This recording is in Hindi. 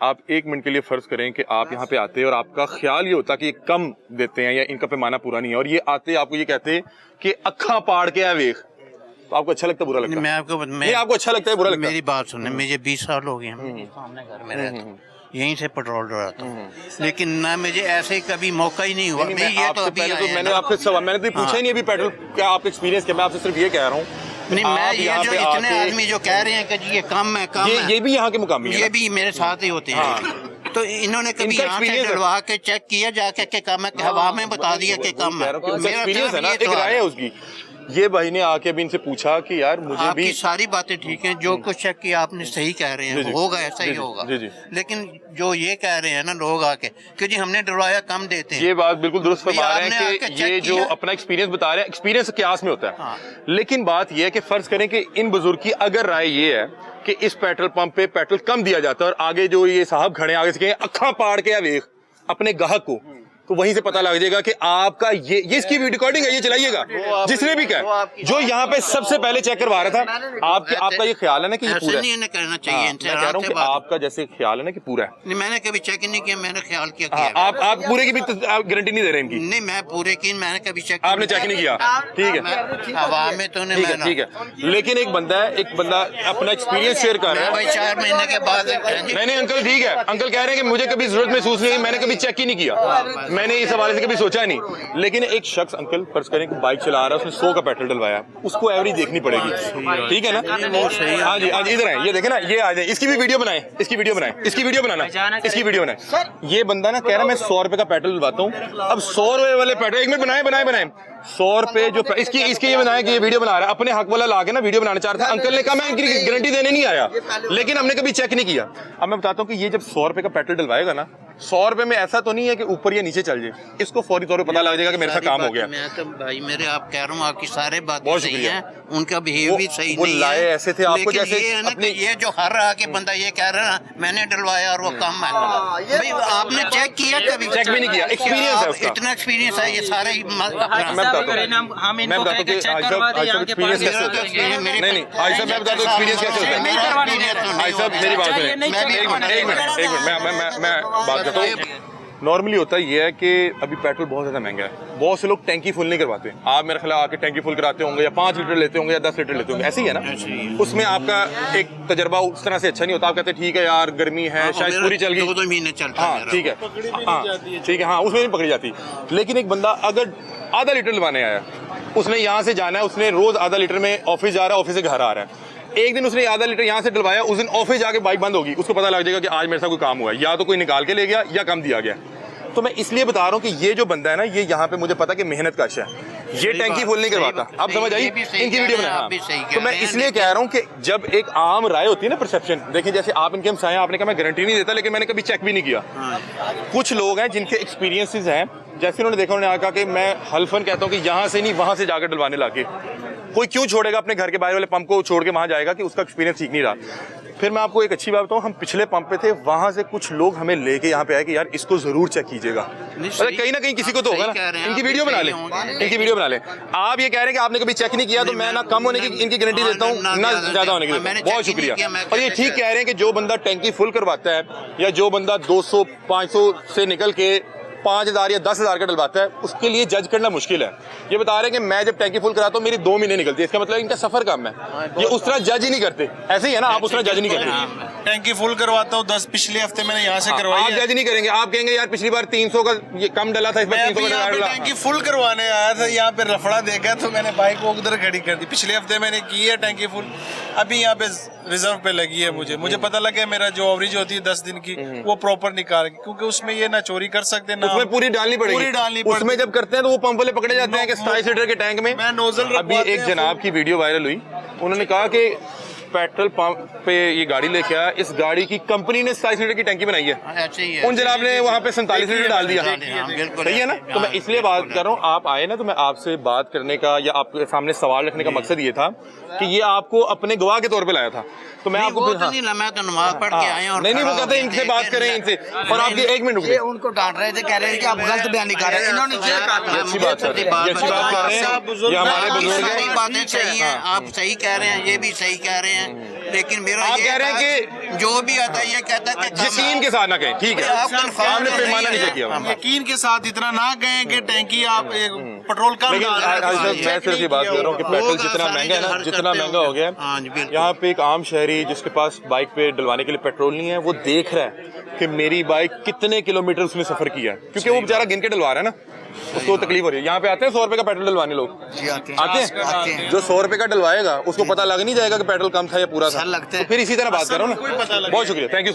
आप 1 मिनट के लिए फर्ज करें कि आप यहाँ पे आते हैं और आपका ख्याल ये होता कि ये कम देते हैं या इनका पैमाना पूरा नहीं है, और ये आते आपको ये कहते कि अखा पाड़ के है वेख, तो आपको अच्छा लगता है बुरा लगता है? मैं आपको अच्छा लगता है बुरा लगता है? मेरी बात सुनने, मुझे 20 साल हो गए हैं, सामने घर में रहता हूँ, यहीं से पेट्रोल डलवाता हूँ, लेकिन ना मुझे ऐसे कभी मौका ही नहीं हुआ। मैंने आपसे सवाल मैंने तो पूछा ही नहीं अभी पेट्रोल क्या आपका एक्सपीरियंस क्या, मैं आपसे सिर्फ ये कह रहा हूँ। नहीं, मैं ये जो इतने आदमी जो कह रहे हैं कि जी ये कम है, कम है, ये भी यहाँ के मुकामी है, ये भी मेरे साथ ही होते हैं। तो इन्होंने कभी यहाँ से डलवा के चेक किया जाके कि कम है, हवा में बता दिया कि कम है? एक्सपीरियंस है ना, एक राय है उसकी। ये भाई ने आके अभी इनसे पूछा कि यार मुझे भी सारी बातें ठीक हैं, जो कुछ चेक किया आपने सही कह रहे हैं, होगा ऐसा ही होगा, लेकिन जो ये कह रहे हैं ना लोग आके कि जी हमने डलवाया कम देते हैं, ये बात बिल्कुल दुरुस्त फरमा रहे हैं कि ये जो अपना एक्सपीरियंस बता रहे हैं, एक्सपीरियंस क्यास में होता है। हाँ। लेकिन बात ये है कि फर्ज करें कि इन बुजुर्ग की अगर राय ये है कि इस पेट्रोल पंप पे पेट्रोल कम दिया जाता है और आगे जो ये साहब खड़े आगे से कहें अखा पाड़ के वेख अपने ग्राहक को, तो वहीं से पता लग जाएगा कि आपका ये इसकी वीडियो रिकॉर्डिंग है, ये चलाइएगा जिसने भी कहा, जो यहाँ पे सबसे पहले चेक करवा रहा था। आपका ये ख्याल है ना कि ये पूरा नहीं करना चाहिए? मैं कह रहा हूँ कि आपका जैसे ख्याल है ना कि पूरा है। मैंने कभी चेक नहीं किया, मैंने ख्याल किया। आप पूरे की भी गारंटी नहीं दे रहे इनकी? नहीं, मैं पूरे की मैंने कभी चेक, आपने चेक नहीं किया, ठीक है, हवा में तो नहीं, ठीक है। लेकिन एक बंदा अपना एक्सपीरियंस शेयर कर रहा है 4 महीने के बाद। नहीं अंकल ठीक है, अंकल कह रहे हैं कि मुझे कभी जरूरत महसूस नहीं, मैंने कभी चेक ही नहीं किया, मैंने इस हवाले से सोचा नहीं। लेकिन एक शख्स अंकल फर्ज करें कि बाइक चला रहा है, उसने 100 का पेट्रोल डलवाया, उसको एवरेज देखनी पड़ेगी, ठीक है ना? हाँ जी, आज इधर है, ये देखे ना, ये आ जाए, इसकी भी वीडियो बनाए, इसकी वीडियो बनाए, इसकी वीडियो बनाना, इसकी वीडियो बनाए। ये बंदा ना कह रहा है मैं 100 रुपए का पेट्रोल डलवाता हूँ। अब 100 रुपए वाले पेट्रोल, एक मिनट बनाए 100 रुपए जो इसकी ये बनाया कि ये वीडियो बना रहा है, अपने हक वाला ला के ना वीडियो बनाना चाह रहा था। अंकल ने कहा मैं इनकी गारंटी देने नहीं आया, लेकिन हमने कभी चेक नहीं किया। अब मैं बताता हूँ कि ये जब 100 रुपए का पेट्रोल डलवाएगा ना, 100 रुपए में ऐसा तो नहीं है कि ऊपर या नीचे चल जाए, इसको फौरी तौर पे पता लग जाएगा कि मेरे साथ काम हो गया। मैं तो भाई मेरे आप कह रहा हूँ आपकी सारे बातें सही हैं, उनका बिहेव भी सही नहीं है। लाए ऐसे थे आपको जैसे ये जो हर रहा कि बंदा ये कह रहा है मैंने डलवाया और वो कम है, भाई आपने चेक किया? कभी चेक भी नहीं किया, एक्सपीरियंस है उसका, इतना एक्सपीरियंस है ये सारे। मैं बताता हूँ एक्सपीरियंस कैसे होता है। नहीं आज साहब मैं बताता हूँ एक्सपीरियंस कैसे होता है। आज साहब मेरी बात सुनिए, एक मिनट मैं बात करता हूँ। नॉर्मली होता ये है कि अभी पेट्रोल बहुत ज़्यादा महंगा है, बहुत से लोग टैंकी फुल नहीं करवाते। आप मेरे ख्याल आके टैंकी फुल कराते होंगे या 5 लीटर लेते होंगे या 10 लीटर लेते होंगे, ऐसे ही है ना? उसमें आपका एक तजर्बा उस तरह से अच्छा नहीं होता। आप कहते हैं ठीक है यार गर्मी है, शायद पूरी चल गई, 2 महीने चलता है, ठीक है, ठीक है, हाँ उसमें नहीं पकड़ी जाती। लेकिन एक बंदा अगर आधा लीटर लवाने आया, उसने यहाँ से जाना है, उसने रोज आधा लीटर में ऑफिस जा रहा है, ऑफिस से घर आ रहा है, एक दिन उसने आधा लीटर यहाँ से डलवाया, उस दिन ऑफिस जाके बाइक बंद होगी, उसको पता लग जाएगा कि आज मेरे साथ कोई काम हुआ है, या तो कोई निकाल के ले गया या कम दिया गया। तो मैं इसलिए बता रहा हूँ कि ये जो बंदा है ना, ये यहाँ पे मुझे पता कि मेहनत का है, ये टैंकी फुल नहीं करवाता। आप समझ आई इनकी वीडियो बनाया। तो मैं इसलिए कह रहा हूँ कि जब एक आम राय होती है ना, परसेप्शन, देखिए जैसे आप इनके हमसाए, आपने कहा मैं गारंटी नहीं देता, लेकिन मैंने कभी चेक भी नहीं किया। कुछ लोग हैं जिनके एक्सपीरियंसेस हैं, जैसे उन्होंने देखा, उन्होंने कहा कि मैं हल्फन कहता हूँ कि यहाँ से नहीं वहाँ से जाकर डलवाने लाके, कोई क्यों छोड़ेगा अपने घर के बाहर वाले पंप को छोड़ के वहाँ जाएगा कि उसका एक्सपीरियंस ठीक नहीं रहा। फिर मैं आपको एक अच्छी बात बताऊँ, हम पिछले पंप पे थे, वहाँ से कुछ लोग हमें लेके यहाँ पे आए कि यार इसको जरूर चेक कीजिएगा। कहीं ना कहीं किसी को तो होगा ना, इनकी वीडियो बना ले, इनकी वीडियो बना ले। आप ये कह रहे हैं कि आपने कभी चेक नहीं किया, तो मैं ना कम होने की इनकी गारंटी देता हूँ ना ज्यादा होने की। बहुत शुक्रिया। और ये ठीक कह रहे हैं कि जो बंदा टैंकी फुल करवाता है या जो बंदा 200-500 से निकल के 5,000 या 10,000 का डलवाता है, उसके लिए जज करना मुश्किल है। ये बता रहे हैं कि मैं जब टैंकी फुल कराता हूँ मेरी 2 महीने निकलती है, इसका मतलब इनका सफर कम है। ये उस तरह जज ही नहीं करते, ऐसे ही है ना, आप उस तरह जज नहीं करते। टैंकी फुल करवाता हूँ 10, पिछले हफ्ते मैंने यहाँ से करवाई। आप जज नहीं करेंगे, आप कहेंगे यार पिछली बार 300 का ये कम डला था, इस बार 300 का डला। टैंकी फुल करवाने आया था, यहाँ पे रफड़ा देखा तो मैंने बाइक को उधर खड़ी कर दी। पिछले हफ्ते मैंने की है टैंकी फुल, अभी यहाँ पे रिजर्व पे लगी है। मुझे पता लगा मेरा जो एवरेज होती है 10 दिन की, वो प्रॉपर निकाल, क्योंकि उसमें ये ना चोरी कर सकते ना, उसमें पूरी डालनी पड़ेगी। उसमें जब करते हैं तो वो पंप वाले पकड़े जाते हैं कि 27 लीटर के टैंक में नोजल। अभी एक जनाब की वीडियो वायरल हुई, उन्होंने कहा कि पेट्रोल पंप पे ये गाड़ी लेके आया, इस गाड़ी की कंपनी ने 27 लीटर की टंकी बनाई है, उन जनाब ने वहाँ पे 47 लीटर डाल दिया। सही है ना? तो मैं इसलिए बात कर रहा हूँ, आप आए ना, तो मैं आपसे बात करने का या आपके सामने सवाल रखने का मकसद ये था कि ये आपको अपने गवाह के तौर पे लाया था। तो मैं आपको मैं तो नमाज पढ़ के आया हूं। नहीं वो कहते हैं इनसे बात करें इनसे, और आपकी 1 मिनट रुकिए, उनको डांट रहे थे, कह रहे हैं कि आप गलत बयानी कर रहे हैं। इन्होंने अच्छी बात कर रहे हैं, ये हमारे बुजुर्ग हैं, बातें सही हैं, आप सही कह रहे हैं, ये भी सही कह रहे हैं, लेकिन मेरा आप ये कह रहे हैं था, कि जो भी आता है ये कहता है कि यकीन के साथ ना कहें, ठीक है, आप confirm आपने नहीं पैमाना है। नहीं किया हुआ। यकीन के साथ इतना ना कहें कि टैंकी आप पेट्रोल कम लेकिन डाल रहे हैं, आज तो मैं check सिर्फ ये नहीं बात किया कर रहा हूँ कि होगा। पेट्रोल होगा, जितना सारे महंगा है ना, जगह जितना करते महंगा हो गया हाँ जी, है, बिल्कुल। यहाँ पे एक आम शहरी जिसके पास बाइक पे डलवाने के लिए पेट्रोल नहीं है, वो देख रहा है कि मेरी बाइक कितने किलोमीटर उसने सफर किया है, क्योंकि वो बेचारा गिन के डलवा रहा है ना, उसको तकलीफ हो रही है। यहाँ पे आते हैं 100 रुपए का पेट्रोल डलवाने लोग, जी आते आते हैं। हैं। जो 100 रुपए का डलवाएगा उसको पता लग नहीं जाएगा कि पेट्रोल कम था या पूरा था, सर लगते हैं। तो फिर इसी तरह बात कर रहा हूँ कोई पता ना। लगे। बहुत शुक्रिया, थैंक यू।